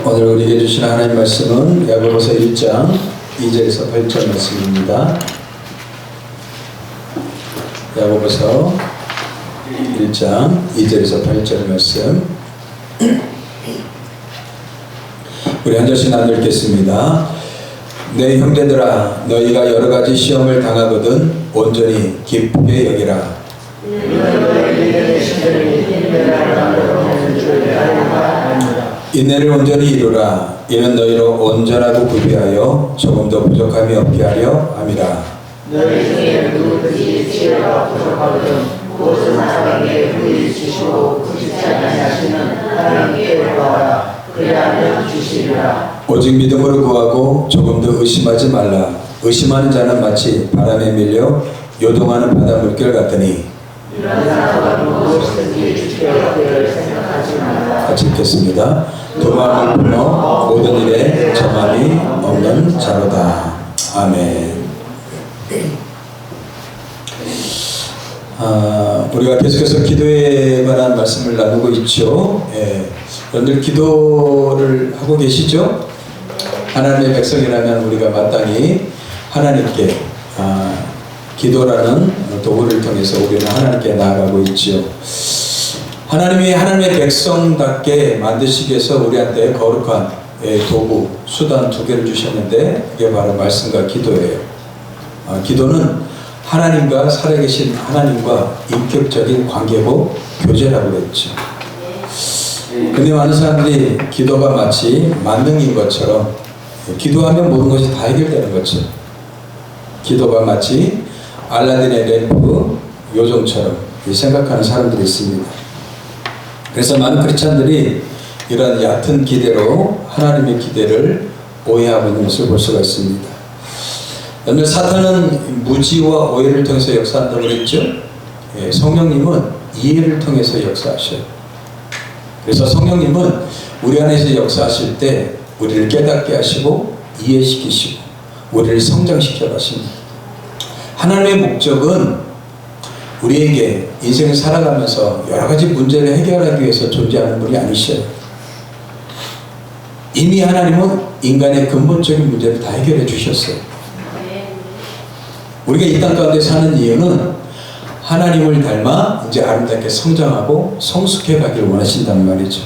오늘 우리에게 주신 하나님 말씀은 야고보서 1장 2절에서 8절 말씀입니다. 야고보서 1장 2절에서 8절 말씀. 우리 한 절씩 나눠 읽겠습니다. 내 형제들아, 너희가 여러 가지 시험을 당하거든 온전히 기쁘게 여기라. 인내를 온전히 이루라. 이는 너희로 온전하고 구비하여 조금 더 부족함이 없게 하려 함이라. 너희 중에 누구든지 지혜가 부족하거든 무엇은 사람에게 부이 주시고 부지치 아니하시는 하나님께 구하라. 그리하면 주시리라. 오직 믿음으로 구하고 조금 더 의심하지 말라. 의심하는 자는 마치 바람에 밀려 요동하는 바다 물결 같으니. 이런 사람은 무엇이든지 주께 얻기를 생각하지 말라. 같이 읽겠습니다. 두 마음을 품어 모든 일에 정함이 없는 자로다. 아멘. 우리가 계속해서 기도에 관한 말씀을 나누고 있죠. 여러분들 기도를 하고 계시죠? 하나님의 백성이라면 우리가 마땅히 하나님께 기도라는 도구를 통해서 우리는 하나님께 나아가고 있죠. 하나님이 하나님의 백성답게 만드시기 위해서 우리한테 거룩한 도구, 수단 두 개를 주셨는데 그게 바로 말씀과 기도예요. 기도는 하나님과 살아계신 하나님과 인격적인 관계고 교제라고 그랬죠. 근데 많은 사람들이 기도가 마치 만능인 것처럼 기도하면 모든 것이 다 해결되는 것처럼 기도가 마치 알라딘의 램프 요정처럼 생각하는 사람들이 있습니다. 그래서 많은 크리스찬들이 이런 얕은 기대로 하나님의 기대를 오해하고 있는 것을 볼 수가 있습니다. 오늘 사탄은 무지와 오해를 통해서 역사한다고 그랬죠. 성령님은 이해를 통해서 역사하셔요. 그래서 성령님은 우리 안에서 역사하실 때 우리를 깨닫게 하시고 이해시키시고 우리를 성장시켜 가십니다. 하나님의 목적은 우리에게 인생을 살아가면서 여러 가지 문제를 해결하기 위해서 존재하는 분이 아니셔요. 이미 하나님은 인간의 근본적인 문제를 다 해결해 주셨어요. 우리가 이 땅 가운데 사는 이유는 하나님을 닮아 이제 아름답게 성장하고 성숙해 가기를 원하신다는 말이죠.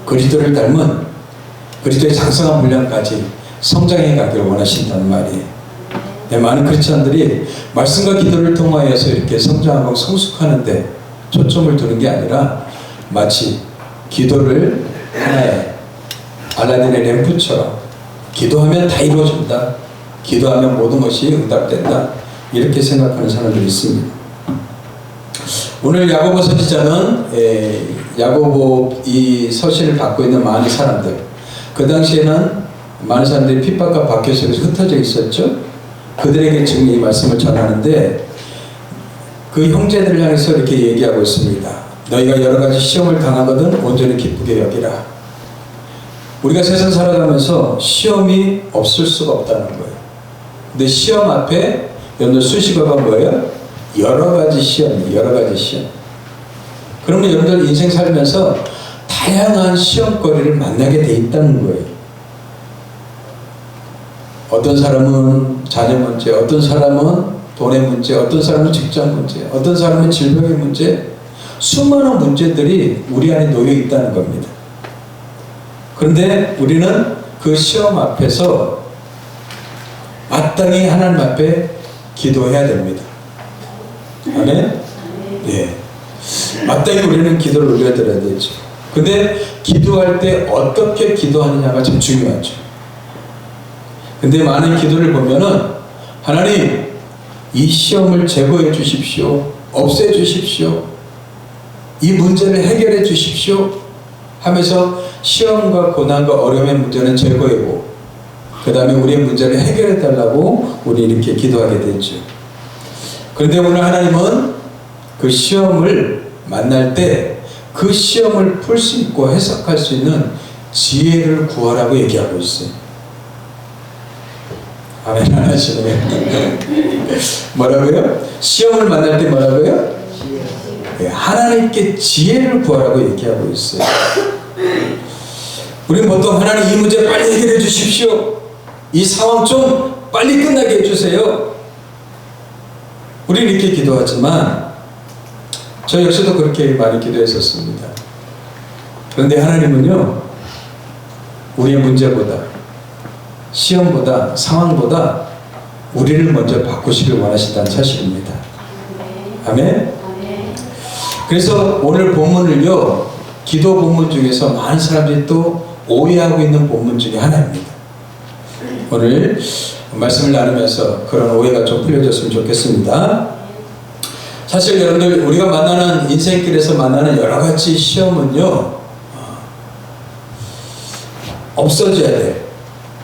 그리스도를 닮은 그리스도의 장성한 분량까지 성장해 가기를 원하신다는 말이에요. 많은 크리스찬들이 말씀과 기도를 통하여서 이렇게 성장하고 성숙하는데 초점을 두는 게 아니라 마치 기도를 하나의 알라딘의 램프처럼 기도하면 다 이루어진다. 기도하면 모든 것이 응답된다. 이렇게 생각하는 사람들이 있습니다. 오늘 야고보서 기자는 야고보 이 서신을 받고 있는 많은 사람들, 그 당시에는 많은 사람들이 핍박과 박해 속에서 흩어져 있었죠. 그들에게 지금 이 말씀을 전하는데 그 형제들을 향해서 이렇게 얘기하고 있습니다. 너희가 여러 가지 시험을 당하거든 온전히 기쁘게 여기라. 우리가 세상 살아가면서 시험이 없을 수가 없다는 거예요. 근데 시험 앞에 여러분들 수식어가 뭐예요? 여러 가지 시험이에요. 여러 가지 시험. 그러면 여러분들 인생 살면서 다양한 시험거리를 만나게 돼 있다는 거예요. 어떤 사람은 자녀 문제, 어떤 사람은 돈의 문제, 어떤 사람은 직장 문제, 어떤 사람은 질병의 문제, 수많은 문제들이 우리 안에 놓여 있다는 겁니다. 그런데 우리는 그 시험 앞에서 마땅히 하나님 앞에 기도해야 됩니다. 아멘? 네. 마땅히 우리는 기도를 올려드려야 되죠. 근데 기도할 때 어떻게 기도하느냐가 참 중요하죠. 근데 많은 기도를 보면은 하나님 이 시험을 제거해 주십시오. 없애 주십시오. 이 문제를 해결해 주십시오. 하면서 시험과 고난과 어려움의 문제는 제거하고 그 다음에 우리의 문제를 해결해 달라고 우리 이렇게 기도하게 되죠. 그런데 오늘 하나님은 그 시험을 만날 때 그 시험을 풀 수 있고 해석할 수 있는 지혜를 구하라고 얘기하고 있어요. 아멘 안 하시네요. 뭐라고요? 시험을 만날 때 뭐라고요? 하나님께 지혜를 구하라고 얘기하고 있어요. 우리는 보통 하나님 이 문제 빨리 해결해 주십시오. 이 상황 좀 빨리 끝나게 해주세요. 우리는 이렇게 기도하지만 저 역시도 그렇게 많이 기도했었습니다. 그런데 하나님은요, 우리의 문제보다, 시험보다, 상황보다 우리를 먼저 바꾸시길 원하신다는 사실입니다. 아멘? 그래서 오늘 본문을요, 기도 본문 중에서 많은 사람들이 또 오해하고 있는 본문 중에 하나입니다. 오늘 말씀을 나누면서 그런 오해가 좀 풀려졌으면 좋겠습니다. 사실 여러분들, 우리가 만나는 인생길에서 만나는 여러 가지 시험은요, 없어져야 될,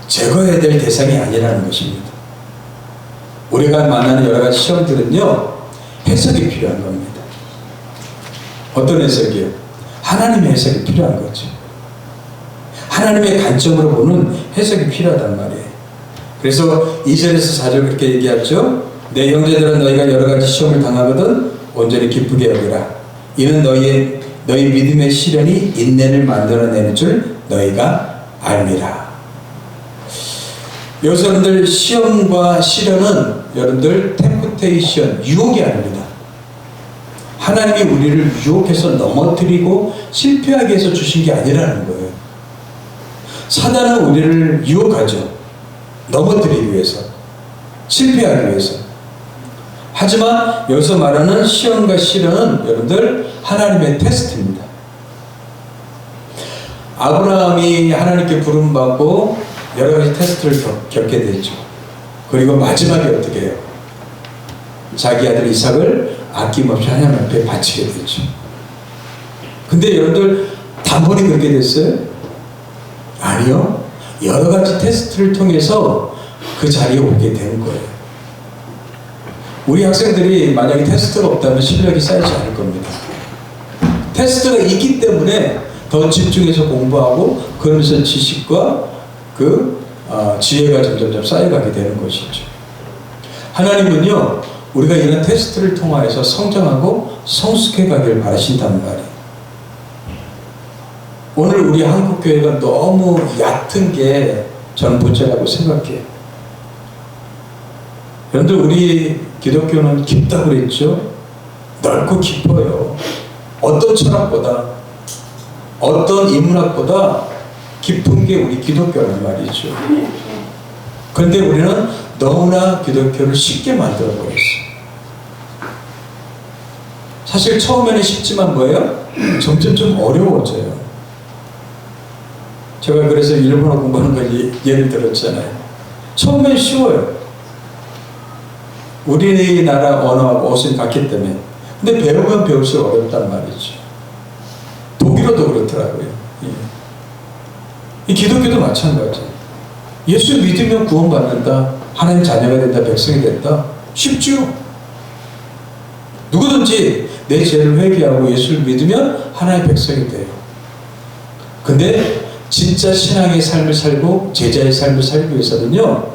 제거해야 될 대상이 아니라는 것입니다. 우리가 만나는 여러 가지 시험들은요, 해석이 필요한 겁니다. 어떤 해석이요? 하나님의 해석이 필요한 거죠. 하나님의 관점으로 보는 해석이 필요하단 말이에요. 그래서 2절에서 4절 그렇게 얘기하죠. 내 형제들은 너희가 여러 가지 시험을 당하거든 온전히 기쁘게 여기라. 이는 너희 믿음의 시련이 인내를 만들어내는 줄 너희가 알미라. 여기서 여러분들, 시험과 시련은 여러분들 템프테이션, 유혹이 아닙니다. 하나님이 우리를 유혹해서 넘어뜨리고 실패하게 해서 주신 게 아니라는 거예요. 사단은 우리를 유혹하죠. 넘어뜨리기 위해서, 실패하기 위해서. 하지만 여기서 말하는 시험과 시련은 여러분들 하나님의 테스트입니다. 아브라함이 하나님께 부름받고 여러 가지 테스트를 겪게 되죠. 그리고 마지막에 어떻게 해요? 자기 아들 이삭을 아낌없이 하나님 앞에 바치게 되죠. 근데 여러분들 단번에 그렇게 됐어요? 아니요. 여러 가지 테스트를 통해서 그 자리에 오게 된 거예요. 우리 학생들이 만약에 테스트가 없다면 실력이 쌓이지 않을 겁니다. 테스트가 있기 때문에 더 집중해서 공부하고 그러면서 지식과 지혜가 점점 쌓여가게 되는 것이죠. 하나님은요, 우리가 이런 테스트를 통하여서 성장하고 성숙해 가길 바라신단 말이에요. 오늘 우리 한국교회가 너무 얕은 게 저는 문제라고 생각해요. 여러분들, 우리 기독교는 깊다고 그랬죠? 넓고 깊어요. 어떤 철학보다, 어떤 인문학보다 깊은 게 우리 기독교란 말이죠. 그런데 우리는 너무나 기독교를 쉽게 만들어버렸어요. 사실 처음에는 쉽지만 뭐예요? 점점 좀 어려워져요. 제가 그래서 일본어 공부하는 걸 예를 들었잖아요. 처음엔 쉬워요. 우리나라 언어하고 옷은 같기 때문에. 근데 배우면 배울수록 어렵단 말이죠. 독일어도 그렇더라고요. 이 기독교도 마찬가지예요. 예수 믿으면 구원받는다, 하나님 자녀가 된다, 백성이 된다. 쉽죠? 누구든지 내 죄를 회개하고 예수를 믿으면 하나님의 백성이 돼요. 근데 진짜 신앙의 삶을 살고 제자의 삶을 살기 위해서는요,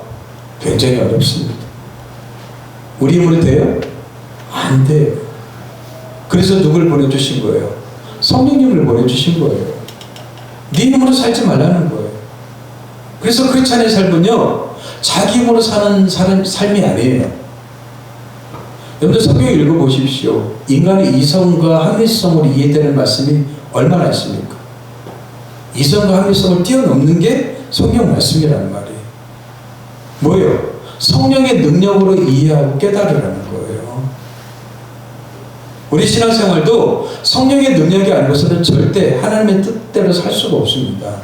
굉장히 어렵습니다. 우리 힘으로 돼요? 안 돼요. 그래서 누굴 보내주신 거예요? 성령님을 보내주신 거예요. 네 힘으로 살지 말라는 거예요. 그래서 크리스찬의 삶은요, 자기 힘으로 사는 삶이 아니에요. 여러분들 성경 읽어보십시오. 인간의 이성과 합리성으로 이해되는 말씀이 얼마나 있습니까? 이성과 합리성을 뛰어넘는 게 성경 말씀이라는 말이에요. 뭐예요? 성령의 능력으로 이해하고 깨달으라는 거예요. 우리 신앙생활도 성령의 능력이 아니고서는 절대 하나님의 뜻대로 살 수가 없습니다.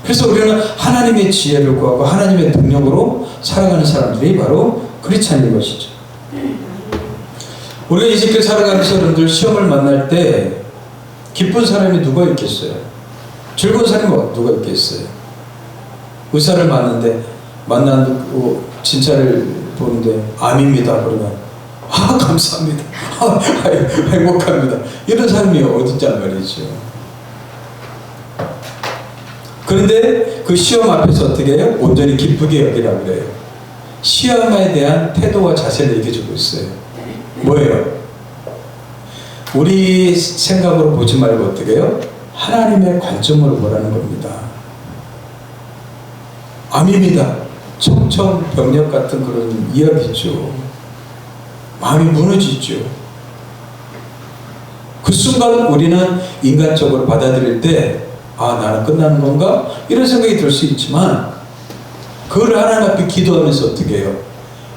그래서 우리는 하나님의 지혜를 구하고 하나님의 능력으로 살아가는 사람들이 바로 크리스찬인 것이죠. 우리가 이 세계를 살아가면서 여러분들 시험을 만날 때 기쁜 사람이 누가 있겠어요? 즐거운 사람이 누가 있겠어요? 의사를 만나고 진찰을 보는데 암입니다 그러면 감사합니다. 행복합니다. 이런 사람이 어딨냔 말이죠. 그런데 그 시험 앞에서 어떻게 해요? 온전히 기쁘게 여기라고 그래요. 시험에 대한 태도와 자세를 얘기해주고 있어요. 뭐예요? 우리 생각으로 보지 말고 어떻게 해요? 하나님의 관점으로 보라는 겁니다. 암입니다. 청천벽력 같은 그런 이야기죠. 마음이 무너지죠. 그 순간 우리는 인간적으로 받아들일 때, 아, 나는 끝나는 건가? 이런 생각이 들 수 있지만, 그걸 하나님 앞에 기도하면서 어떻게 해요?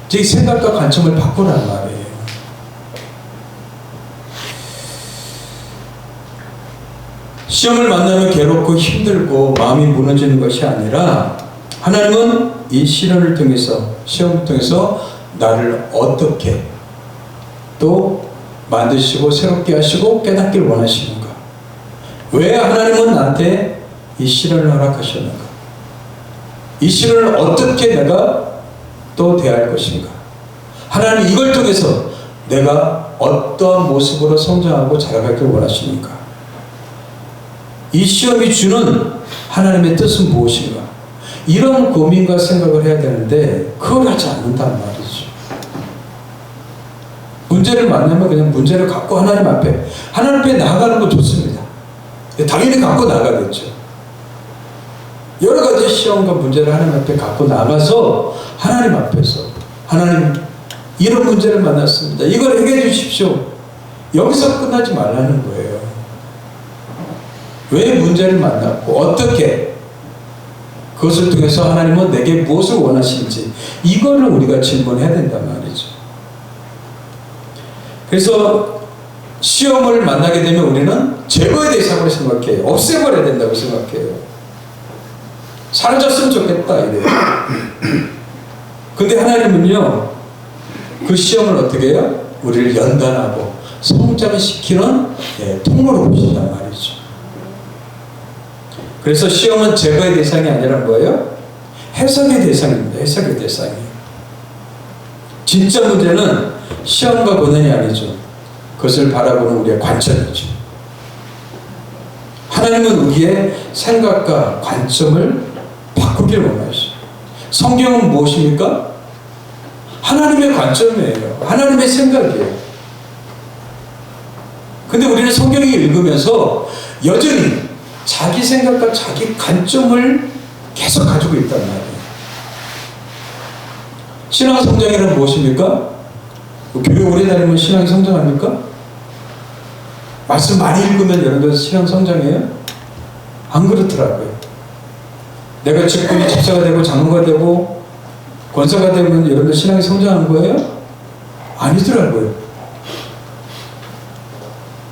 제 생각과 관점을 바꾸라는 말이에요. 시험을 만나면 괴롭고 힘들고 마음이 무너지는 것이 아니라, 하나님은 이 시련을 통해서, 시험을 통해서 나를 어떻게 또 만드시고 새롭게 하시고 깨닫길 원하시는가? 왜 하나님은 나한테 이 시련을 허락하셨는가? 이 시련을 어떻게 내가 또 대할 것인가? 하나님 이걸 통해서 내가 어떠한 모습으로 성장하고 자라가길 원하시는가? 이 시험이 주는 하나님의 뜻은 무엇인가? 이런 고민과 생각을 해야 되는데 그걸 하지 않는단 말이죠. 문제를 만나면 그냥 문제를 갖고 하나님 앞에 나아가는 거 좋습니다. 당연히 갖고 나가겠죠. 여러 가지 시험과 문제를 하나님 앞에 갖고 나가서 하나님 앞에서, 하나님 이런 문제를 만났습니다. 이걸 해결해 주십시오. 여기서 끝나지 말라는 거예요. 왜 문제를 만났고 어떻게 그것을 통해서 하나님은 내게 무엇을 원하시는지 이거를 우리가 질문해야 된단 말이죠. 그래서 시험을 만나게 되면 우리는 제거의 대상으로 생각해요. 없애버려야 된다고 생각해요. 사라졌으면 좋겠다 이래요. 근데 하나님은요, 그 시험을 어떻게 해요? 우리를 연단하고 성장시키는 통로로 보신단 말이죠. 그래서 시험은 제거의 대상이 아니라 뭐예요? 해석의 대상입니다. 해석의 대상이에요. 진짜 문제는 시험과 고난이 아니죠. 그것을 바라보는 우리의 관점이죠. 하나님은 우리의 생각과 관점을 바꾸길 원하시죠. 성경은 무엇입니까? 하나님의 관점이에요. 하나님의 생각이에요. 근데 우리는 성경을 읽으면서 여전히 자기 생각과 자기 관점을 계속 가지고 있단 말이에요. 신앙 성장이란 무엇입니까? 교회 오래 다니면 신앙이 성장합니까? 말씀 많이 읽으면 여러분들 신앙 성장해요? 안 그렇더라고요. 내가 직분이 집사가 되고 장로가 되고 권사가 되면 여러분들 신앙이 성장하는 거예요? 아니더라고요.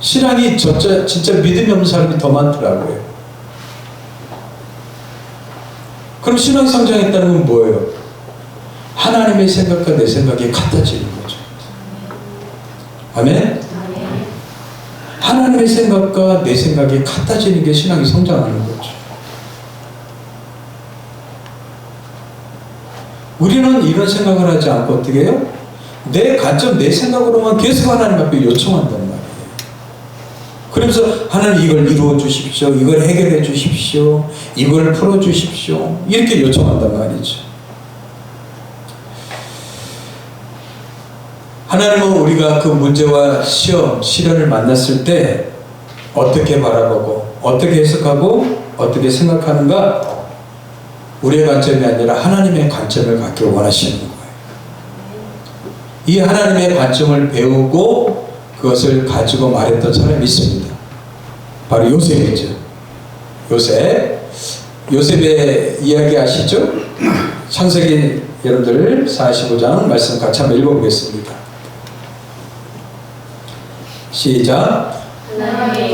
신앙이 진짜 믿음이 없는 사람이 더 많더라고요. 그럼 신앙이 성장했다는 건 뭐예요? 하나님의 생각과 내 생각이 같아지는 거죠. 아멘? 하나님의 생각과 내 생각이 같아지는 게 신앙이 성장하는 거죠. 우리는 이런 생각을 하지 않고 어떻게 해요? 내 관점, 내 생각으로만 계속 하나님 앞에 요청한단 말이에요. 그러면서 하나님 이걸 이루어 주십시오. 이걸 해결해 주십시오. 이걸 풀어 주십시오. 이렇게 요청한단 말이죠. 하나님은 우리가 그 문제와 시험, 시련을 만났을 때 어떻게 바라보고 어떻게 해석하고 어떻게 생각하는가, 우리의 관점이 아니라 하나님의 관점을 갖기를 원하시는 거예요. 이 하나님의 관점을 배우고 그것을 가지고 말했던 사람이 있습니다. 바로 요셉이죠. 요셉의 이야기 아시죠? 창세기 여러분들 45장 말씀 같이 한번 읽어보겠습니다. 시작.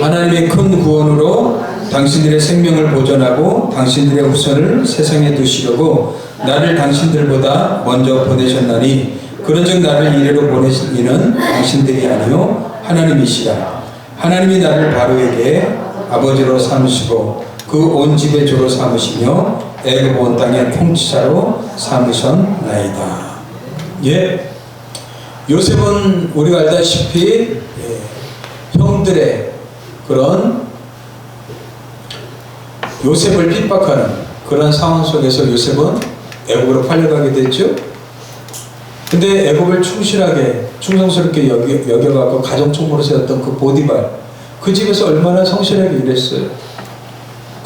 하나님의 큰 구원으로 당신들의 생명을 보존하고 당신들의 후손을 세상에 두시려고 나를 당신들보다 먼저 보내셨나니, 그런즉 나를 이래로 보내신 이는 당신들이 아니요 하나님이시라. 하나님이 나를 바로에게 아버지로 삼으시고 그 온 집의 주로 삼으시며 애굽 온 땅의 통치자로 삼으셨나이다. 예, 요셉은 우리가 알다시피 형들의 그런 요셉을 핍박하는 그런 상황 속에서 요셉은 애굽으로 팔려가게 됐죠. 근데 애굽을 충실하게 충성스럽게 여겨갖고 가정총무로 세웠던 그 보디발, 그 집에서 얼마나 성실하게 일했어요.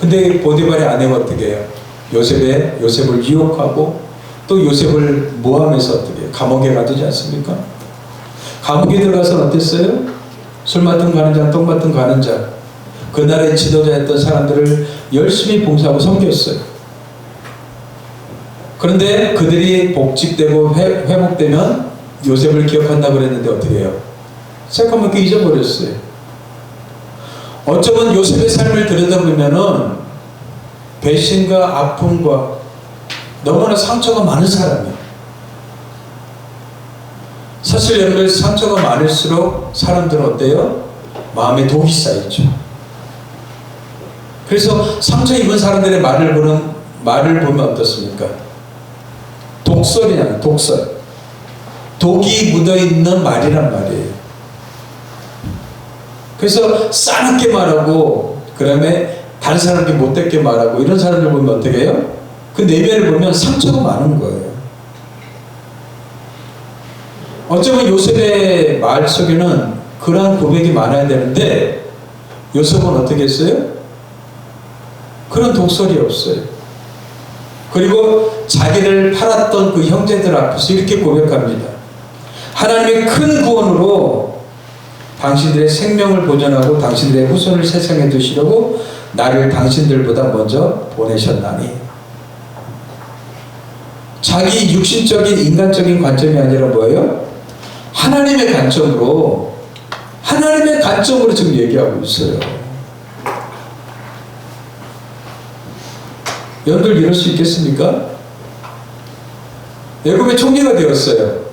근데 보디발의 아내가 어떻게 해요? 요셉을 유혹하고 또 요셉을 모함해서 어떻게 해요? 감옥에 가두지 않습니까? 감옥에 들어가서 어땠어요? 술 맡은 가는 자, 똥 맡은 가는 자, 그날의 지도자였던 사람들을 열심히 봉사하고 섬겼어요. 그런데 그들이 복직되고 회복되면 요셉을 기억한다고 그랬는데 어떻게 해요? 새까맣게 잊어버렸어요. 어쩌면 요셉의 삶을 들여다보면은 배신과 아픔과 너무나 상처가 많은 사람이에요. 사실 여러분, 상처가 많을수록 사람들은 어때요? 마음에 독이 쌓이죠. 그래서 상처 입은 사람들의 말을 보면 어떻습니까? 독설이냐, 독설. 독이 묻어있는 말이란 말이에요. 그래서 싸납게 말하고, 그 다음에 다른 사람들이 못되게 말하고, 이런 사람들 보면 어떻게 해요? 그 내면을 보면 상처가 많은 거예요. 어쩌면 요셉의 말 속에는 그러한 고백이 많아야 되는데, 요셉은 어떻게 했어요? 그런 독설이 없어요. 그리고 자기를 팔았던 그 형제들 앞에서 이렇게 고백합니다. 하나님의 큰 구원으로 당신들의 생명을 보존하고 당신들의 후손을 세상에 두시려고 나를 당신들보다 먼저 보내셨나니. 자기 육신적인 인간적인 관점이 아니라 뭐예요? 하나님의 관점으로 지금 얘기하고 있어요. 여러분들 이럴 수 있겠습니까? 애굽의 총리가 되었어요.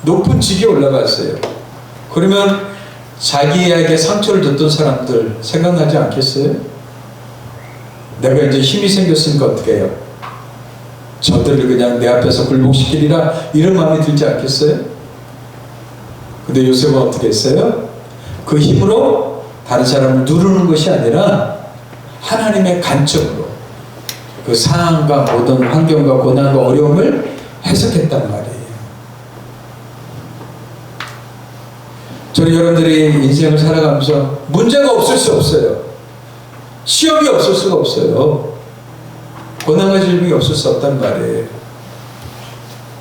높은 직위에 올라갔어요. 그러면 자기에게 상처를 줬던 사람들 생각나지 않겠어요? 내가 이제 힘이 생겼으니까 어떻게 해요? 저들을 그냥 내 앞에서 굴복시키리라, 이런 마음이 들지 않겠어요? 근데 요셉은 어떻게 했어요? 그 힘으로 다른 사람을 누르는 것이 아니라 하나님의 관점으로 그 상황과 모든 환경과 고난과 어려움을 해석했단 말이에요. 저는 여러분들이 인생을 살아가면서 문제가 없을 수 없어요. 시험이 없을 수가 없어요. 고난과 질병이 없을 수 없단 말이에요.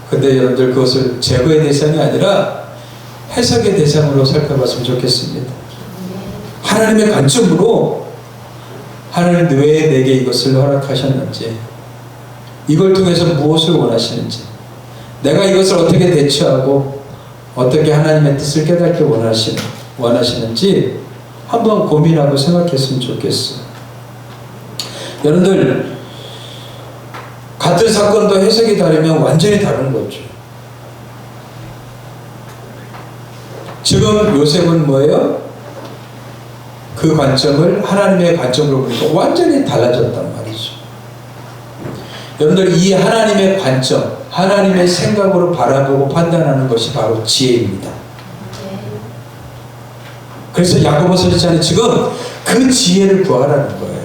근데 여러분들 그것을 제거의 대상이 아니라 해석의 대상으로 살펴봤으면 좋겠습니다. 하나님의 관점으로 하나님 왜 내게 이것을 허락하셨는지, 이걸 통해서 무엇을 원하시는지, 내가 이것을 어떻게 대처하고 어떻게 하나님의 뜻을 깨닫게 원하시는지 한번 고민하고 생각했으면 좋겠어요. 여러분들, 같은 사건도 해석이 다르면 완전히 다른 거죠. 지금 요셉은 뭐예요? 그 관점을 하나님의 관점으로 보니까 완전히 달라졌단 말이죠. 여러분들, 이 하나님의 관점, 하나님의 생각으로 바라보고 판단하는 것이 바로 지혜입니다. 그래서 야고보서 1장에 지금 그 지혜를 구하라는 거예요.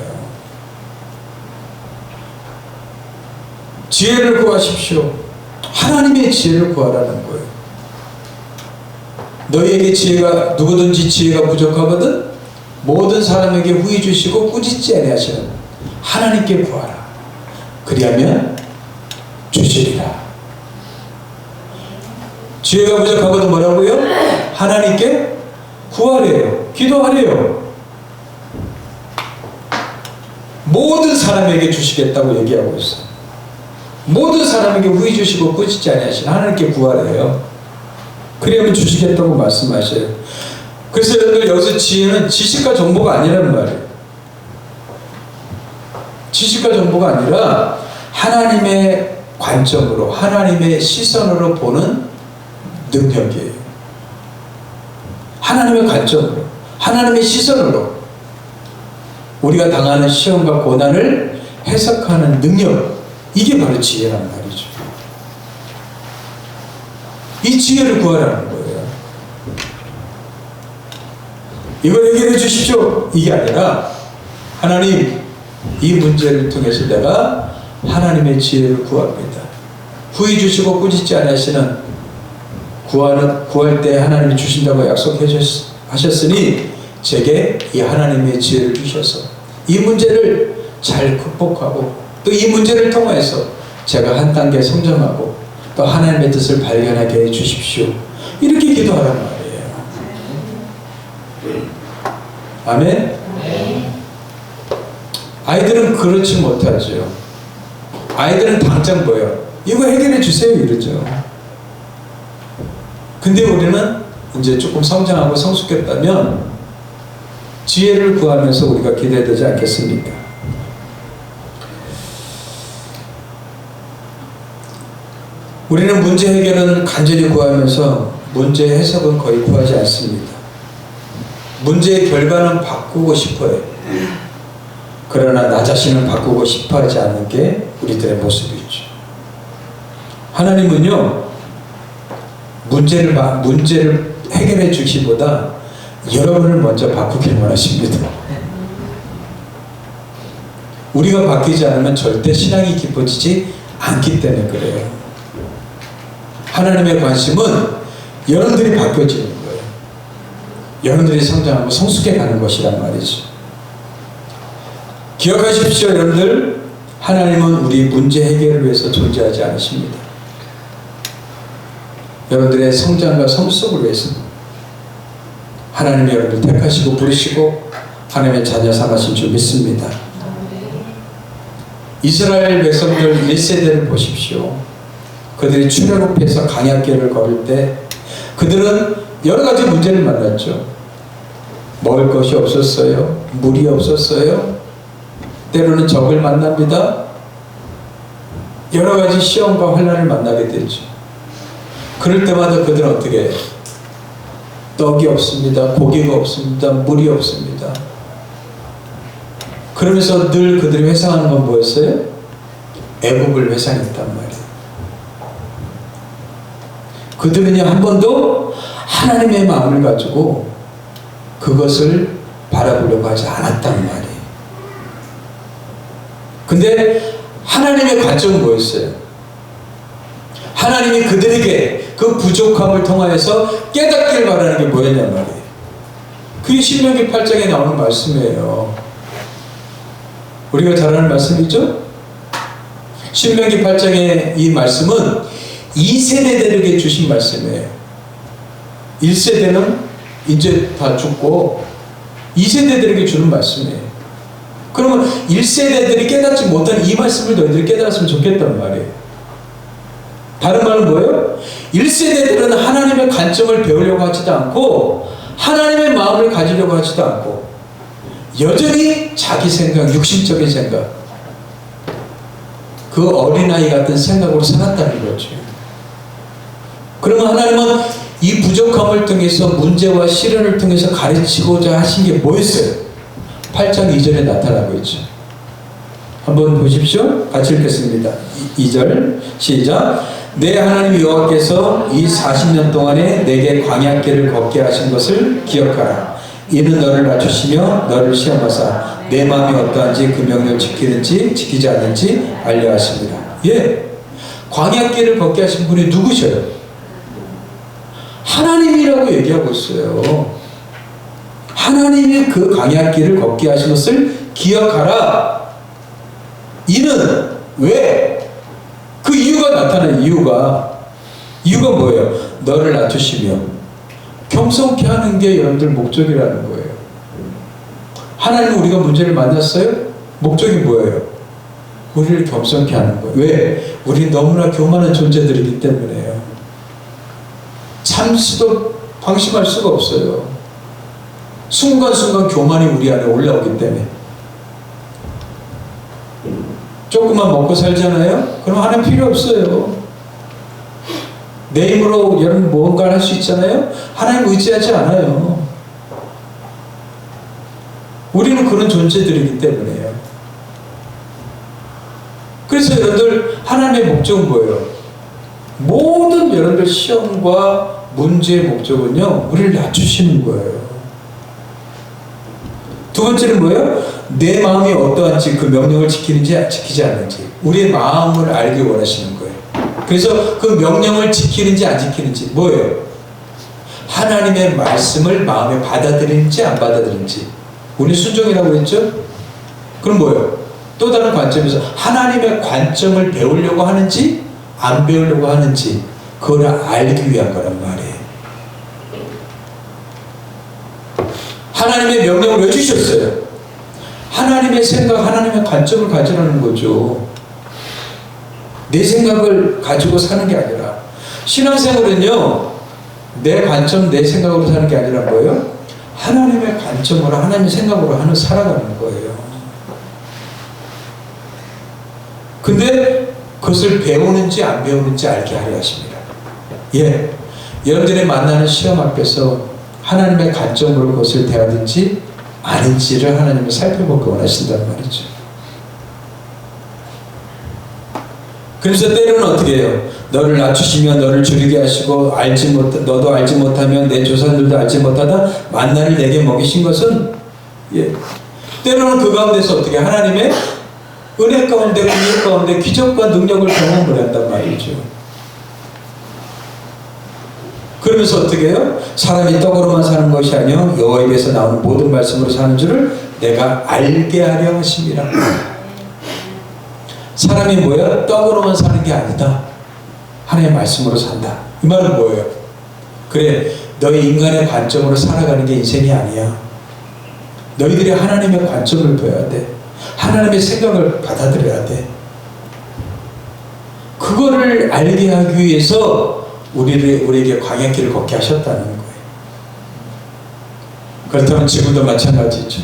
지혜를 구하십시오. 하나님의 지혜를 구하라는 거예요. 너희에게 누구든지 지혜가 부족하거든 모든 사람에게 후히 주시고 꾸짖지 아니하시는 하나님께 구하라. 그리하면 주시리라. 지혜가 부족하거든 뭐라고요? 하나님께 구하래요. 기도하래요. 모든 사람에게 주시겠다고 얘기하고 있어요. 모든 사람에게 후히 주시고 꾸짖지 아니하시는 하나님께 구하래요. 그러면 주시겠다고 말씀하셔요. 그래서 여러분들, 여기서 지혜는 지식과 정보가 아니라는 말이에요. 지식과 정보가 아니라 하나님의 관점으로, 하나님의 시선으로 보는 능력이에요. 하나님의 관점으로, 하나님의 시선으로 우리가 당하는 시험과 고난을 해석하는 능력, 이게 바로 지혜란 말이죠. 이 지혜를 구하라는 거예요. 이걸 해결해 주십시오, 이게 아니라 하나님, 이 문제를 통해서 내가 하나님의 지혜를 구합니다. 후히 주시고 꾸짖지 아니하시는, 구할 때 하나님이 주신다고 약속하셨으니 제게 이 하나님의 지혜를 주셔서 이 문제를 잘 극복하고 또 이 문제를 통해서 제가 한 단계 성장하고 또 하나님의 뜻을 발견하게 해 주십시오. 이렇게 기도하란 말이에요. 아멘? 아이들은 그렇지 못하죠. 아이들은 당장 뭐예요? 이거 해결해 주세요 이러죠. 근데 우리는 이제 조금 성장하고 성숙했다면 지혜를 구하면서 우리가 기도해야 되지 않겠습니까? 우리는 문제 해결은 간절히 구하면서 문제 해석은 거의 구하지 않습니다. 문제의 결과는 바꾸고 싶어요. 그러나 나 자신을 바꾸고 싶어 하지 않는 게 우리들의 모습이죠. 하나님은요, 문제를 해결해 주시기보다 여러분을 먼저 바꾸길 원하십니다. 우리가 바뀌지 않으면 절대 신앙이 깊어지지 않기 때문에 그래요. 하나님의 관심은 여러분들이 바뀌어지는 거예요. 여러분들이 성장하고 성숙해 가는 것이란 말이죠. 기억하십시오, 여러분들. 하나님은 우리 문제 해결을 위해서 존재하지 않으십니다. 여러분들의 성장과 성숙을 위해서 하나님이 여러분을 택하시고 부르시고 하나님의 자녀 삼으신 줄 믿습니다. 이스라엘 백성들 1세대를 보십시오. 그들이 출애굽해서 강약길을 걸을 때 그들은 여러 가지 문제를 만났죠. 먹을 것이 없었어요. 물이 없었어요. 때로는 적을 만납니다. 여러 가지 시험과 환난을 만나게 되죠. 그럴 때마다 그들은 어떻게 해요? 떡이 없습니다. 고기가 없습니다. 물이 없습니다. 그러면서 늘 그들이 회상하는 건 뭐였어요? 애굽을 회상했단 말이에요. 그들은요, 한 번도 하나님의 마음을 가지고 그것을 바라보려고 하지 않았단 말이에요. 근데 하나님의 관점은 뭐였어요? 하나님이 그들에게 그 부족함을 통하여서 깨닫길 바라는 게 뭐였냔 말이에요. 그게 신명기 8장에 나오는 말씀이에요. 우리가 잘 아는 말씀이죠? 신명기 8장의 이 말씀은 2세대들에게 주신 말씀이에요. 1세대는 이제 다 죽고 2세대들에게 주는 말씀이에요. 그러면 1세대들이 깨닫지 못한 이 말씀을 너희들이 깨달았으면 좋겠단 말이에요. 다른 말은 뭐예요? 1세대들은 하나님의 관점을 배우려고 하지도 않고 하나님의 마음을 가지려고 하지도 않고 여전히 자기 생각, 육신적인 생각, 그 어린아이 같은 생각으로 살았다는 거죠. 그러면 하나님은 이 부족함을 통해서 문제와 시련을 통해서 가르치고자 하신 게 뭐였어요? 8장 2절에 나타나고 있죠. 한번 보십시오. 같이 읽겠습니다. 2절 시작. 내 하나님 여호와께서 이 40년 동안에 내게 광야길을 걷게 하신 것을 기억하라. 이는 너를 낮추시며 너를 시험하사 내 마음이 어떠한지 그 명령을 지키는지 지키지 않는지 알려 하십니다. 예, 광야길을 걷게 하신 분이 누구셔요? 하나님이라고 얘기하고 있어요. 하나님이 그 광야길을 걷게 하신 것을 기억하라. 이는 왜? 그 이유가 나타나는 이유가 뭐예요? 너를 낮추시며 겸손케 하는 게 여러분들 목적이라는 거예요. 하나님은 우리가 문제를 만났어요? 목적이 뭐예요? 우리를 겸손케 하는 거예요. 왜? 우리 너무나 교만한 존재들이기 때문에요. 참수도 방심할 수가 없어요. 순간순간 교만이 우리 안에 올라오기 때문에. 조금만 먹고 살잖아요? 그럼 하나님 필요 없어요. 내 힘으로 여러분 무언가를 할 수 있잖아요? 하나님 의지하지 않아요. 우리는 그런 존재들이기 때문에요. 그래서 여러분들 하나님의 목적은 뭐예요? 모든 여러분들 시험과 문제의 목적은요, 우리를 낮추시는 거예요. 두 번째는 뭐예요? 내 마음이 어떠한지 그 명령을 지키는지 지키지 않는지 우리의 마음을 알기 원하시는 거예요. 그래서 그 명령을 지키는지 안 지키는지 뭐예요? 하나님의 말씀을 마음에 받아들이는지 안 받아들이는지. 우리 순종이라고 했죠? 그럼 뭐예요? 또 다른 관점에서 하나님의 관점을 배우려고 하는지 안 배우려고 하는지 그걸 알기 위한 거란 말이에요. 하나님의 명령을 왜 주셨어요? 하나님의 생각, 하나님의 관점을 가지라는 거죠. 내 생각을 가지고 사는 게 아니라. 신앙생활은요, 내 관점, 내 생각으로 사는 게 아니라 뭐예요? 하나님의 관점으로, 하나님의 생각으로 살아가는 거예요. 근데 그것을 배우는지 안 배우는지 알게 하려 하십니다. 예, 여러분들이 만나는 시험 앞에서 하나님의 관점으로 그것을 대하든지 아닌지를 하나님은 살펴보고 원하신단 말이죠. 그래서 때로는 어떻게 해요? 너를 낮추시면 너를 줄이게 하시고 너도 알지 못하면 내 조상들도 알지 못하다 만나를 내게 먹이신 것은, 예, 때로는 그 가운데서 어떻게 하나님의 은혜 가운데, 긍휼 가운데 기적과 능력을 경험을 한단 말이죠. 그러면서 어떻게 해요? 사람이 떡으로만 사는 것이 아니요 여호와 입에서 나오는 모든 말씀으로 사는 줄을 내가 알게 하려 하심이라. 사람이 뭐야? 떡으로만 사는 게 아니다. 하나님의 말씀으로 산다. 이 말은 뭐예요? 그래, 너희 인간의 관점으로 살아가는 게 인생이 아니야. 너희들이 하나님의 관점을 배워야 돼. 하나님의 생각을 받아들여야 돼. 그거를 알게 하기 위해서 우리에게 광야길을 걷게 하셨다는 거예요. 그렇다면 지금도 마찬가지죠.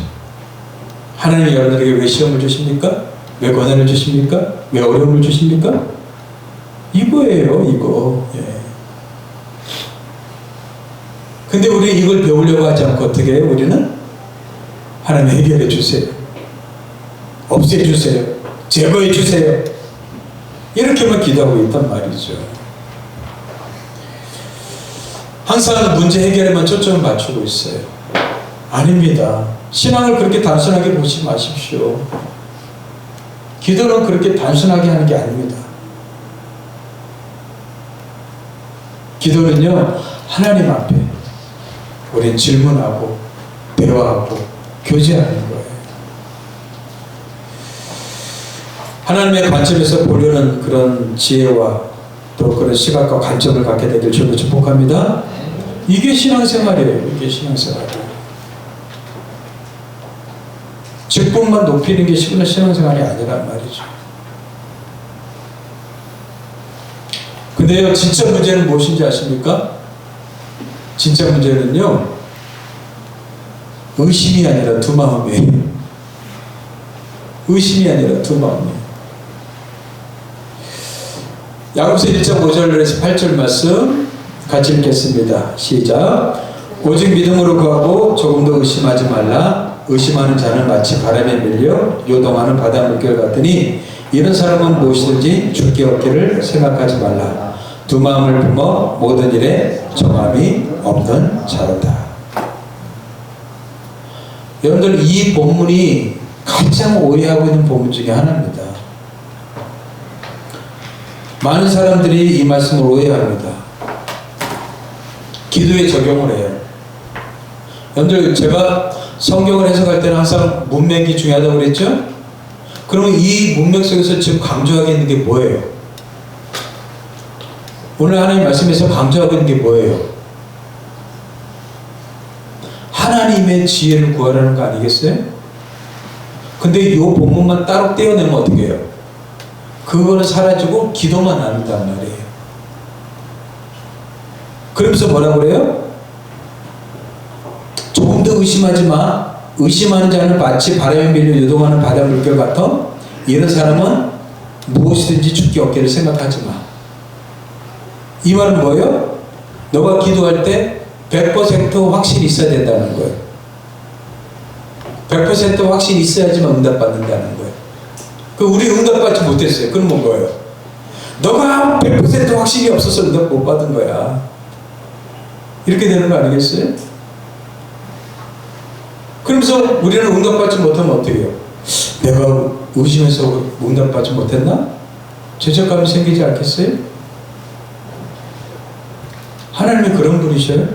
하나님이 여러분에게 왜 시험을 주십니까? 왜 고난을 주십니까? 왜 어려움을 주십니까? 이거예요, 이거. 예. 근데 우리 이걸 배우려고 하지 않고 어떻게 해요? 우리는 하나님 해결해 주세요. 없애 주세요. 제거해 주세요. 이렇게만 기도하고 있단 말이죠. 항상 문제 해결에만 초점을 맞추고 있어요. 아닙니다. 신앙을 그렇게 단순하게 보지 마십시오. 기도는 그렇게 단순하게 하는 게 아닙니다. 기도는요, 하나님 앞에 우린 질문하고 대화하고 교제하는 거예요. 하나님의 관점에서 보려는 그런 지혜와 또 그런 시각과 관점을 갖게 되길 주로 축복합니다. 이게 신앙생활이에요. 이게 신앙생활이에요. 직분만 높이는 게 신앙생활이 아니란 말이죠. 근데요, 진짜 문제는 무엇인지 아십니까? 진짜 문제는요, 의심이 아니라 두 마음이에요. 의심이 아니라 두 마음이에요. 야고보서 1장 5절에서 8절 말씀 같이 읽겠습니다. 시작. 오직 믿음으로 구하고 조금도 의심하지 말라. 의심하는 자는 마치 바람에 밀려 요동하는 바다 물결 같으니 이런 사람은 무엇이든지 죽게 얻기를 생각하지 말라. 두 마음을 품어 모든 일에 정함이 없는 자로다. 여러분들, 이 본문이 가장 오해하고 있는 본문 중에 하나입니다. 많은 사람들이 이 말씀을 오해합니다. 기도에 적용을 해요. 여러분들, 제가 성경을 해석할 때는 항상 문맥이 중요하다고 그랬죠? 그러면 이 문맥 속에서 지금 강조하고 있는 게 뭐예요? 오늘 하나님 말씀에서 강조하고 있는 게 뭐예요? 하나님의 지혜를 구하라는 거 아니겠어요? 근데 이 본문만 따로 떼어내면 어떻게 해요? 그거는 사라지고 기도만 남는단 말이에요. 그러면서 뭐라고 그래요? 조금 더 의심하지 마. 의심하는 자는 마치 바람에 밀려 요동하는 바다 물결 같아. 이런 사람은 무엇이든지 죽게 얻기를 생각하지 마. 이 말은 뭐예요? 너가 기도할 때 100% 확신이 있어야 된다는 거예요. 100% 확신이 있어야지만 응답받는다는 거예요. 우리 응답받지 못했어요. 그럼 뭐예요? 너가 100% 확신이 없어서 응답 못 받은 거야. 이렇게 되는 거 아니겠어요? 그러면서 우리는 응답받지 못하면 어떻게 해요? 내가 의심해서 응답받지 못했나? 죄책감이 생기지 않겠어요? 하나님이 그런 분이셔요?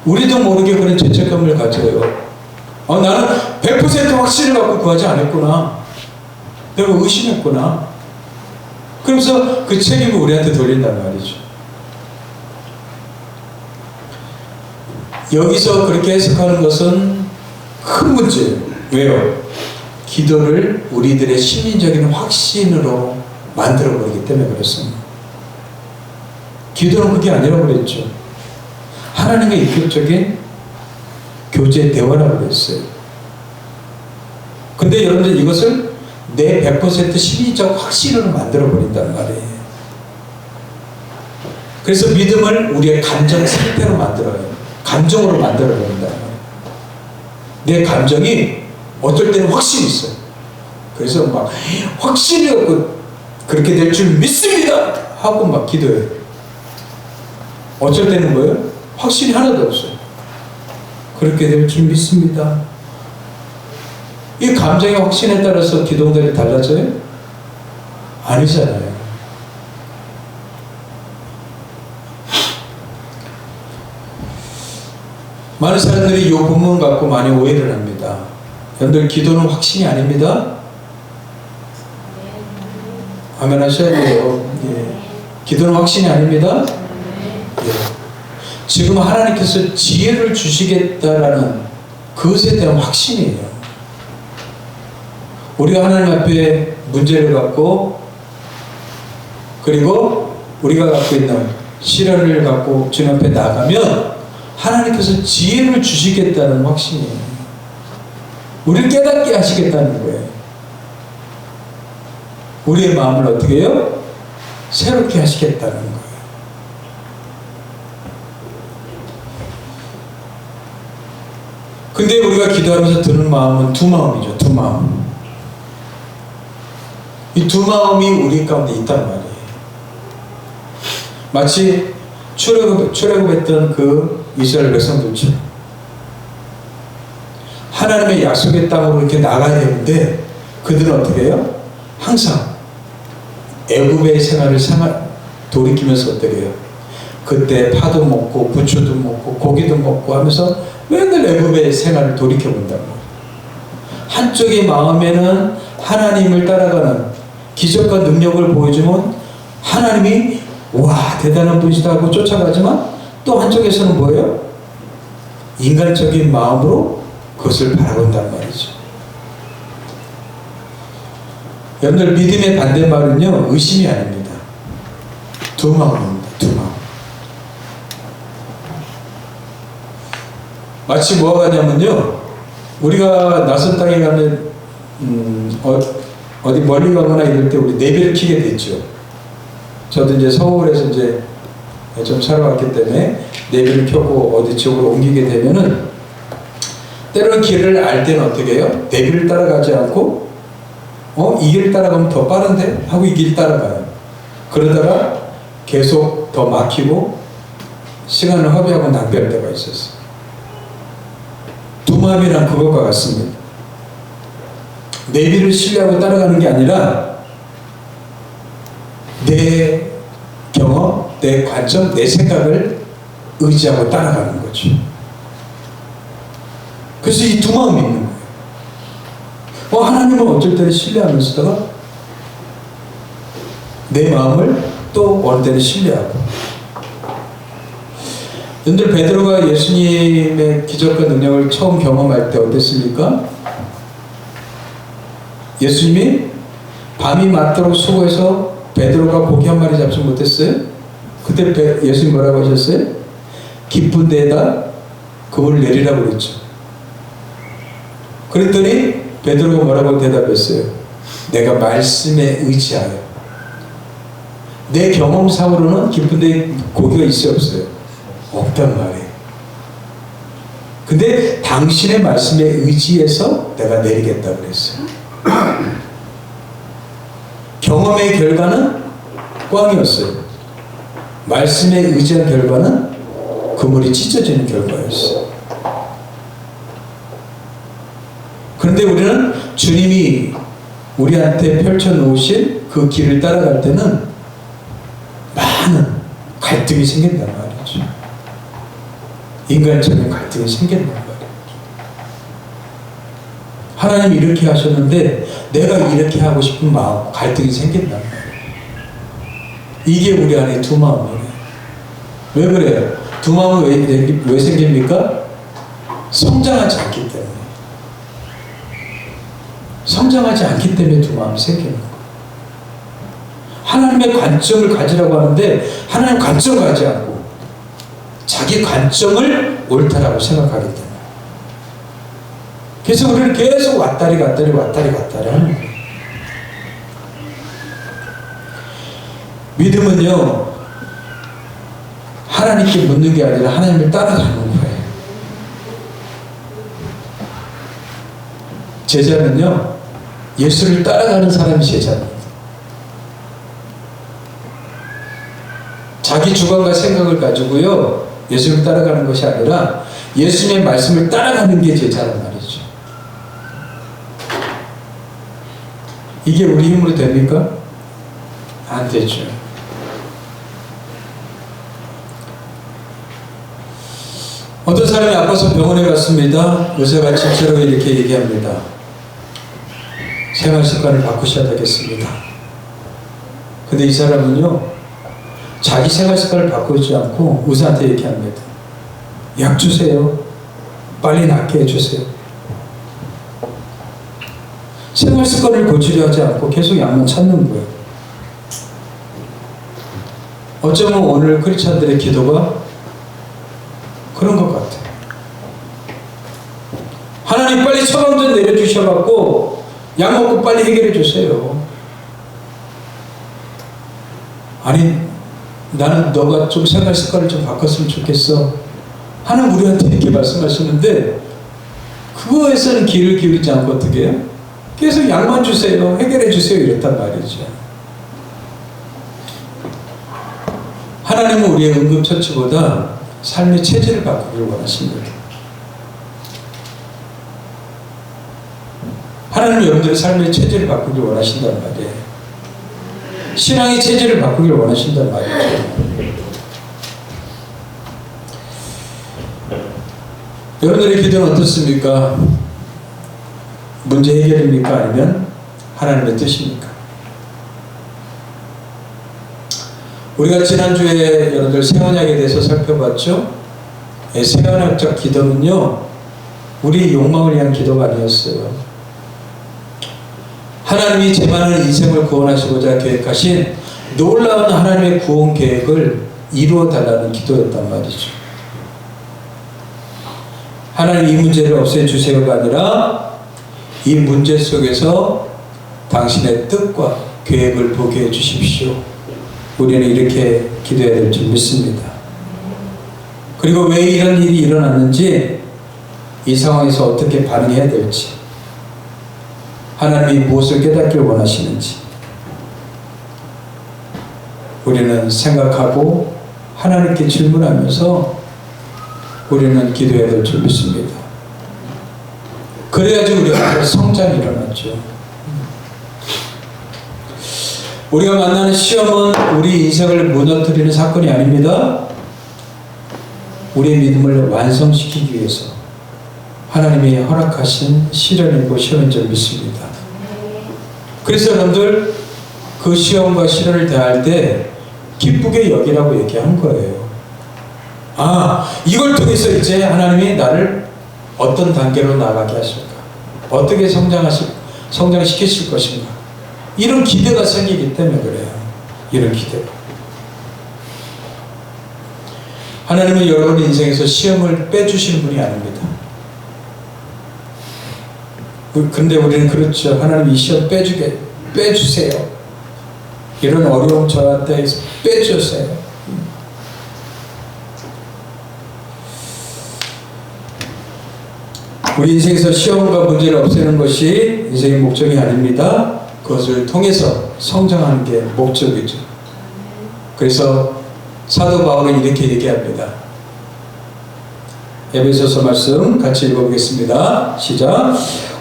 우리도 모르게 그런 죄책감을 가져요. 나는 100% 확신을 갖고 구하지 않았구나. 내가 의심했구나. 그러면서 그 책임을 우리한테 돌린단 말이죠. 여기서 그렇게 해석하는 것은 큰 문제예요. 왜요? 기도를 우리들의 심리적인 확신으로 만들어버리기 때문에 그렇습니다. 기도는 그게 아니라고 그랬죠. 하나님과 인격적인 교제 대화라고 그랬어요. 근데 여러분들 이것을 내 100% 심리적 확신으로 만들어버린단 말이에요. 그래서 믿음을 우리의 감정 상태로 만들어요. 감정으로 만들어버린단 말이에요. 내 감정이 어떨 때는 확신이 있어요. 그래서 막 확신이 없고 그렇게 될 줄 믿습니다 하고 막 기도해요. 어쩔 때는 뭐예요? 확신이 하나도 없어요. 그렇게 될 줄 믿습니다. 이 감정의 확신에 따라서 기도들이 달라져요? 아니잖아요. 많은 사람들이 이 본문 갖고 많이 오해를 합니다. 여러분들 기도는 확신이 아닙니다. 아멘 하셔야 돼요. 예. 기도는 확신이 아닙니다. 예. 지금 하나님께서 지혜를 주시겠다라는 그것에 대한 확신이에요. 우리가 하나님 앞에 문제를 갖고 그리고 우리가 갖고 있는 시련을 갖고 주님 앞에 나가면 하나님께서 지혜를 주시겠다는 확신이에요. 우리를 깨닫게 하시겠다는 거예요. 우리의 마음을 어떻게 해요? 새롭게 하시겠다는 거예요. 근데 우리가 기도하면서 드는 마음은 두 마음이죠. 두 마음. 이 두 마음이 우리 가운데 있단 말이에요. 마치 출애굽했던 그 이스라엘 백성들처럼 하나님의 약속의 땅으로 이렇게 나가야 되는데 그들은 어떻게 해요? 항상 애굽의 생활을 돌이키면서 어떻게 해요? 그때 파도 먹고 부추도 먹고 고기도 먹고 하면서 맨날 애굽의 생활을 돌이켜본단 말이에요. 한쪽의 마음에는 하나님을 따라가는 기적과 능력을 보여주면 하나님이 와 대단한 분이시다 하고 쫓아가지만 또 한쪽에서는 뭐예요? 인간적인 마음으로 그것을 바라본단 말이죠. 여러분들 믿음의 반대말은요 의심이 아닙니다. 두 마음입니다. 두 마음. 마치 뭐가 가냐면요 우리가 낯선 땅에 가면 어디 멀리 가거나 이럴 때 우리 내비를 켜게 되죠. 저도 이제 서울에서 이제 좀 살아왔기 때문에 내비를 켜고 어디 지역으로 옮기게 되면은 때로는 길을 알 때는 어떻게 해요? 내비를 따라가지 않고 이 길을 따라가면 더 빠른데? 하고 이 길을 따라가요. 그러다가 계속 더 막히고 시간을 허비하고 낭비할 때가 있었어요. 두 마음이란 그것과 같습니다. 내비를 신뢰하고 따라가는 게 아니라 내 경험, 내 관점, 내 생각을 의지하고 따라가는 거죠. 그래서 이 두 마음이 있는 거예요. 하나님을 어쩔 때는 신뢰하면서다가 내 마음을 또 어느 때는 신뢰하고. 여러분들 베드로가 예수님의 기적과 능력을 처음 경험할 때 어땠습니까? 예수님이 밤이 맞도록 수고해서 베드로가 고기 한 마리 잡지 못했어요? 그때 예수님 뭐라고 하셨어요? 깊은 데에다 그물을 내리라고 그랬죠. 그랬더니 베드로가 뭐라고 대답했어요? 내가 말씀에 의지하여. 내 경험상으로는 깊은 데에 고기가 있어요 없어요? 없단 말이에요. 근데 당신의 말씀에 의지해서 내가 내리겠다고 그랬어요. 경험의 결과는 꽝이었어요. 말씀에 의지한 결과는 그물이 찢어지는 결과였어요. 그런데 우리는 주님이 우리한테 펼쳐놓으신 그 길을 따라갈 때는 많은 갈등이 생긴단 말이죠. 인간적인 갈등이 생긴단 말이에요. 하나님이 이렇게 하셨는데 내가 이렇게 하고 싶은 마음, 갈등이 생긴단 말이에요. 이게 우리 안에 두 마음이에요. 왜 그래요? 두 마음은 왜 생깁니까? 성장하지 않기 때문에. 성장하지 않기 때문에 두 마음이 생기는 거예요. 하나님의 관점을 가지라고 하는데 하나님 관점 가지 않고 자기 관점을 옳다라고 생각하기 때문에. 그래서 우리는 계속 왔다리 갔다리 하는 거예요. 믿음은요, 하나님께 묻는 게 아니라 하나님을 따라가는 거예요. 제자는요, 예수를 따라가는 사람이 제자입니다. 자기 주관과 생각을 가지고요, 예수를 따라가는 것이 아니라 예수님의 말씀을 따라가는 게 제자란 말이죠. 이게 우리 힘으로 됩니까? 안 되죠. 어떤 사람이 아파서 병원에 갔습니다. 의사가 진짜로 이렇게 얘기합니다. 생활 습관을 바꾸셔야 되겠습니다. 근데 이 사람은요, 자기 생활 습관을 바꾸지 않고 의사한테 얘기합니다. 약 주세요. 빨리 낫게 해주세요. 생활 습관을 고치려 하지 않고 계속 약만 찾는 거예요. 어쩌면 오늘 크리스찬들의 기도가 그런 것 같아요. 하나님 빨리 처방 좀 내려주셔갖고 약 먹고 빨리 해결해 주세요. 아니, 나는 너가 좀 생활 습관을 좀 바꿨으면 좋겠어. 하나님 우리한테 이렇게 말씀하시는데 그거에서는 귀를 기울이지 않고 어떻게 해요? 계속 약만 주세요. 해결해 주세요. 이랬단 말이죠. 하나님은 우리의 응급처치보다 삶의 체질을 바꾸기를 원하십니다. 하나님은 여러분들의 삶의 체질을 바꾸기를 원하신단 말이에요. 신앙의 체질을 바꾸기를 원하신단 말이죠. 여러분들의 기도는 어떻습니까? 문제 해결입니까? 아니면 하나님의 뜻입니까? 우리가 지난주에 여러분들 세언약에 대해서 살펴봤죠? 세언약적 기도는요, 우리 욕망을 위한 기도가 아니었어요. 하나님이 제 많은 인생을 구원하시고자 계획하신 놀라운 하나님의 구원 계획을 이루어 달라는 기도였단 말이죠. 하나님 이 문제를 없애주세요가 아니라 이 문제 속에서 당신의 뜻과 계획을 보게 해주십시오. 우리는 이렇게 기도해야 될 줄 믿습니다. 그리고 왜 이런 일이 일어났는지, 이 상황에서 어떻게 반응해야 될지, 하나님이 무엇을 깨닫기를 원하시는지 우리는 생각하고 하나님께 질문하면서 우리는 기도해야 될 줄 믿습니다. 그래야지 우리가 성장이 일어났죠. 우리가 만나는 시험은 우리 인생을 무너뜨리는 사건이 아닙니다. 우리의 믿음을 완성시키기 위해서 하나님이 허락하신 시련이고 시험인 줄 믿습니다. 그래서 여러분들 그 시험과 시련을 대할 때 기쁘게 여기라고 얘기한 거예요. 아, 이걸 통해서 이제 하나님이 나를 어떤 단계로 나가게 하실까? 어떻게 성장시키실 것인가? 이런 기대가 생기기 때문에 그래요. 이런 기대가. 하나님은 여러분 인생에서 시험을 빼주시는 분이 아닙니다. 근데 우리는 그렇죠. 하나님 이 시험 빼주세요. 이런 어려움 저한테 빼주세요. 우리 인생에서 시험과 문제를 없애는 것이 인생의 목적이 아닙니다. 그것을 통해서 성장하는 게 목적이죠. 그래서 사도 바울은 이렇게 얘기합니다. 에베소서 말씀 같이 읽어보겠습니다. 시작.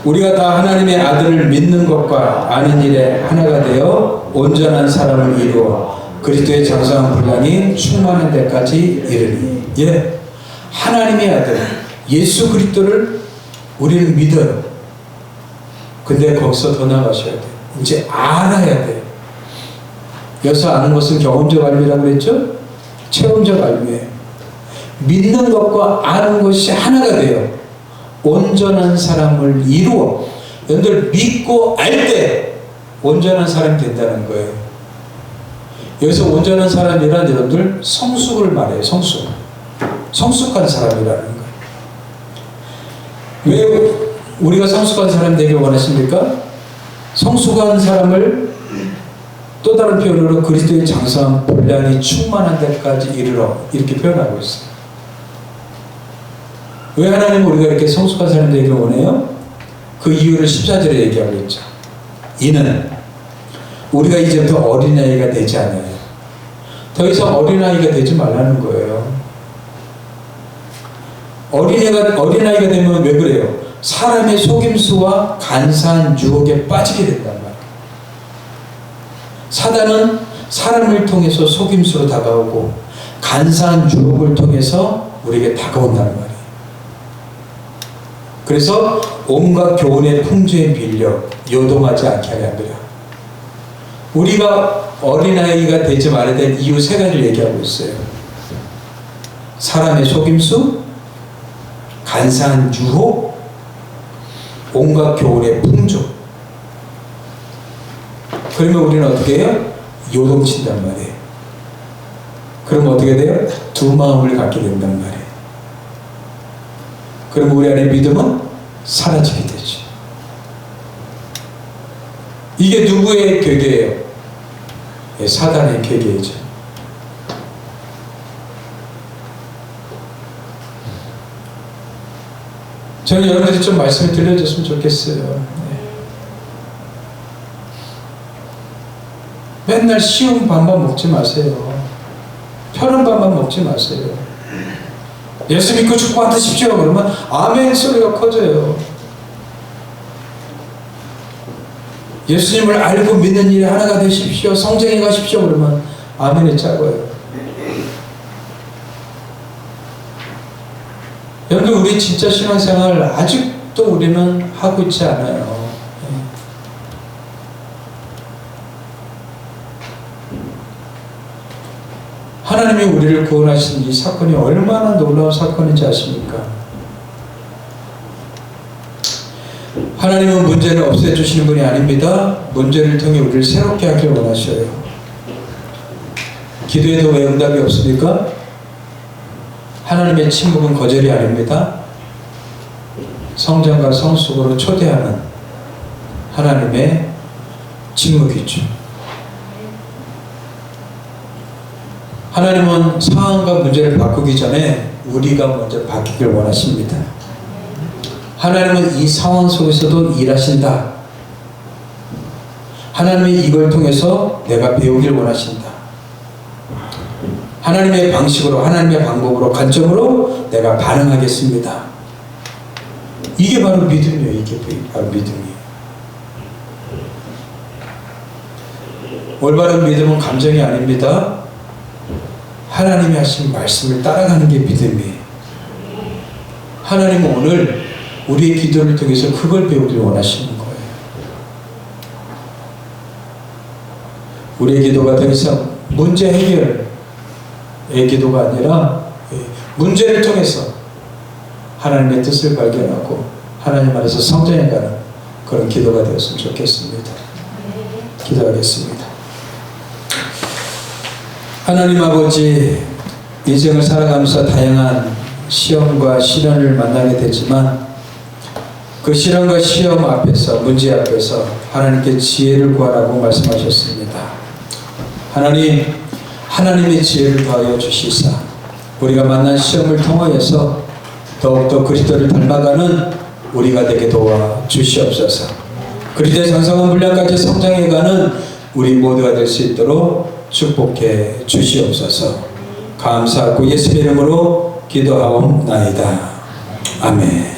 우리가 다 하나님의 아들을 믿는 것과 아는 일에 하나가 되어 온전한 사람을 이루어 그리스도의 장성한 분량이 충만한 데까지 이르니. 예, 하나님의 아들 예수 그리스도를 우리는 믿어요. 근데 거기서 더 나가셔야 돼요. 이제 알아야 돼요. 여기서 아는 것은 경험적 알미라고 그랬죠? 체험적 알미예요. 믿는 것과 아는 것이 하나가 돼요. 온전한 사람을 이루어. 여러분들 믿고 알 때 온전한 사람이 된다는 거예요. 여기서 온전한 사람이란 여러분들 성숙을 말해요. 성숙. 성숙한 사람이라는 거예요. 왜 우리가 성숙한 사람 되길 원하십니까? 성숙한 사람을 또 다른 표현으로 그리스도의 장성한 분량이 충만한 데까지 이르러 이렇게 표현하고 있어요. 왜 하나님은 우리가 이렇게 성숙한 사람 되기를 원해요? 그 이유를 14절에 얘기하고 있죠. 이는 우리가 이제부터 어린아이가 되지 않아요. 더 이상 어린아이가 되지 말라는 거예요. 어린아이가 되면 왜 그래요? 사람의 속임수와 간사한 유혹에 빠지게 된단 말이에요. 사단은 사람을 통해서 속임수로 다가오고 간사한 유혹을 통해서 우리에게 다가온다는 말이에요. 그래서 온갖 교훈의 풍조에 밀려 요동하지 않게 하려 합니다. 우리가 어린아이가 되지 말아야 될 이유 3가지를 얘기하고 있어요. 사람의 속임수, 간사한 유혹, 온갖 교훈의 풍조. 그러면 우리는 어떻게 해요? 요동친단 말이에요. 그럼 어떻게 돼요? 두 마음을 갖게 된단 말이에요. 그럼 우리 안에 믿음은 사라지게 되죠. 이게 누구의 괴계예요? 사단의 괴계이죠. 저는 여러분들이 좀 말씀을 들려줬으면 좋겠어요. 맨날 쉬운 밥만 먹지 마세요. 편한 밥만 먹지 마세요. 예수 믿고 축복 받으십시오. 그러면 아멘 소리가 커져요. 예수님을 알고 믿는 일에 하나가 되십시오. 성장해 가십시오. 그러면 아멘이 작아요. 여러분, 우리 진짜 신앙생활 아직도 우리는 하고 있지 않아요. 하나님이 우리를 구원하신 이 사건이 얼마나 놀라운 사건인지 아십니까? 하나님은 문제를 없애주시는 분이 아닙니다. 문제를 통해 우리를 새롭게 하길 원하셔요. 기도에도 왜 응답이 없습니까? 하나님의 침묵은 거절이 아닙니다. 성장과 성숙으로 초대하는 하나님의 침묵이죠. 하나님은 상황과 문제를 바꾸기 전에 우리가 먼저 바뀌길 원하십니다. 하나님은 이 상황 속에서도 일하신다. 하나님이 이걸 통해서 내가 배우길 원하신다. 하나님의 방식으로, 하나님의 방법으로, 관점으로 내가 반응하겠습니다. 이게 바로 믿음이에요. 이게 바로 믿음이에요. 올바른 믿음은 감정이 아닙니다. 하나님이 하신 말씀을 따라가는 게 믿음이에요. 하나님은 오늘 우리의 기도를 통해서 그걸 배우길 원하시는 거예요. 우리의 기도가 더 이상 문제 해결의 기도가 아니라 문제를 통해서 하나님의 뜻을 발견하고 하나님 안에서 성장해가는 그런 기도가 되었으면 좋겠습니다. 기도하겠습니다. 하나님 아버지, 인생을 살아가면서 다양한 시험과 시련을 만나게 되지만 그 시련과 시험 앞에서, 문제 앞에서 하나님께 지혜를 구하라고 말씀하셨습니다. 하나님, 하나님의 지혜를 더하여 주시사 우리가 만난 시험을 통하여서 더욱더 그리스도를 닮아가는 우리가 되게 도와 주시옵소서. 그리스도의 장성한 분량까지 성장해가는 우리 모두가 될 수 있도록 축복해 주시옵소서. 감사하고 예수의 이름으로 기도하옵나이다. 아멘.